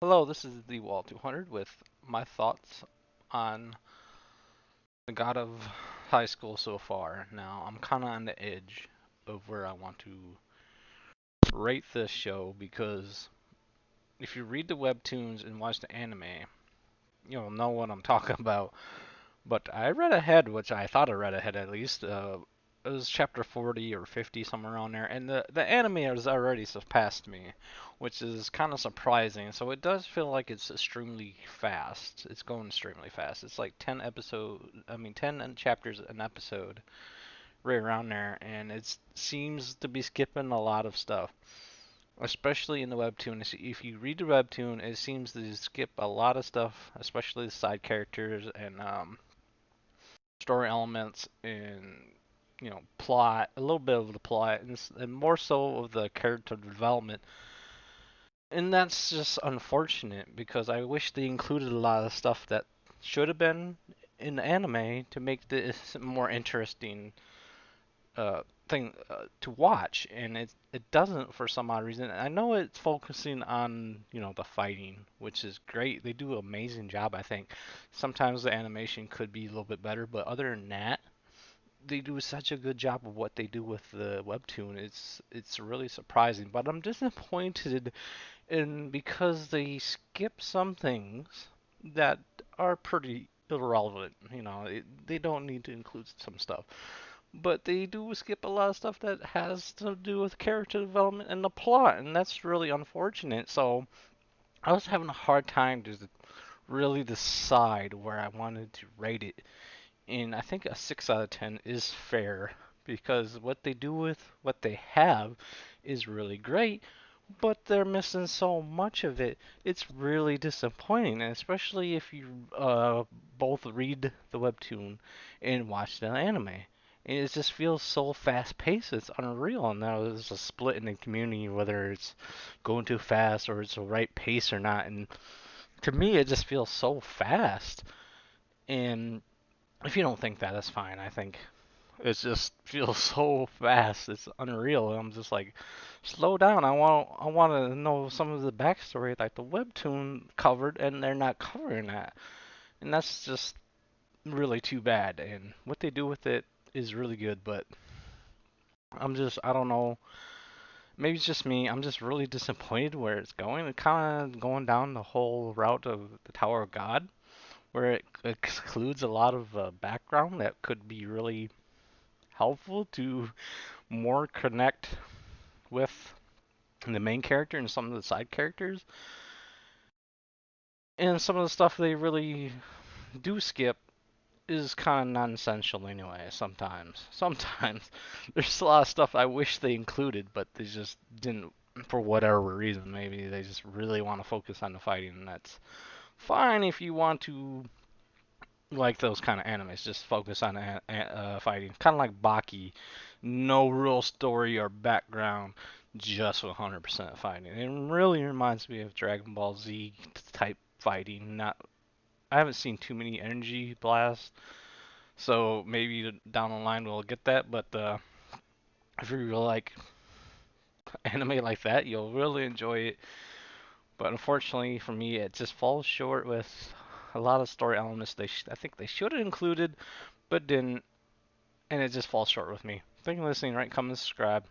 Hello, this is the Wall 200 with my thoughts on the God of High School so far. Now, I'm kind of on the edge of where I want to rate this show because if you read the webtoons and watch the anime, you'll know what I'm talking about. But I read ahead, which I thought I read ahead at least. It was chapter 40 or 50, somewhere around there, and the anime has already surpassed me, which is kind of surprising. So it does feel like it's extremely fast. It's going extremely fast. It's like 10 chapters an episode, right around there, and it seems to be skipping a lot of stuff. Especially in the webtoon, if you read the webtoon, it seems to skip a lot of stuff, especially the side characters and story elements and plot, a little bit of the plot, and more so of the character development. And that's just unfortunate because I wish they included a lot of stuff that should have been in the anime to make this more interesting thing to watch, and it doesn't for some odd reason. I know it's focusing on the fighting, which is great. They do an amazing job, I think. Sometimes the animation could be a little bit better, but other than that, they do such a good job of what they do with the webtoon. It's really surprising, but I'm disappointed in because they skip some things that are pretty irrelevant. They don't need to include some stuff, but they do skip a lot of stuff that has to do with character development and the plot, and that's really unfortunate. So I was having a hard time to really decide where I wanted to rate it, and I think a 6 out of 10 is fair because what they do with what they have is really great, but they're missing so much of it. It's really disappointing, and especially if you both read the webtoon and watch the anime. And it just feels so fast paced, it's unreal. And now there's a split in the community whether it's going too fast or it's the right pace or not. And to me, it just feels so fast. And if you don't think that, that's fine. I think it just feels so fast. It's unreal. I'm just like, slow down. I want to know some of the backstory like the webtoon covered, and they're not covering that. And that's just really too bad. And what they do with it is really good, but I don't know. Maybe it's just me. I'm just really disappointed where it's going. It's kind of going down the whole route of the Tower of God, where it excludes a lot of background that could be really helpful to more connect with the main character and some of the side characters. And some of the stuff they really do skip is kind of non-essential anyway, sometimes. Sometimes. There's a lot of stuff I wish they included, but they just didn't for whatever reason. Maybe they just really want to focus on the fighting, and that's fine if you want to like those kind of animes. Just focus on fighting. Kind of like Baki. No real story or background, just 100% fighting. It really reminds me of Dragon Ball Z type fighting. Not, I haven't seen too many energy blasts, so maybe down the line we'll get that. But if you really like anime like that, you'll really enjoy it. But unfortunately for me, it just falls short with a lot of story elements. I think they should have included, but didn't, and it just falls short with me. Thank you for listening. Right, comment, subscribe.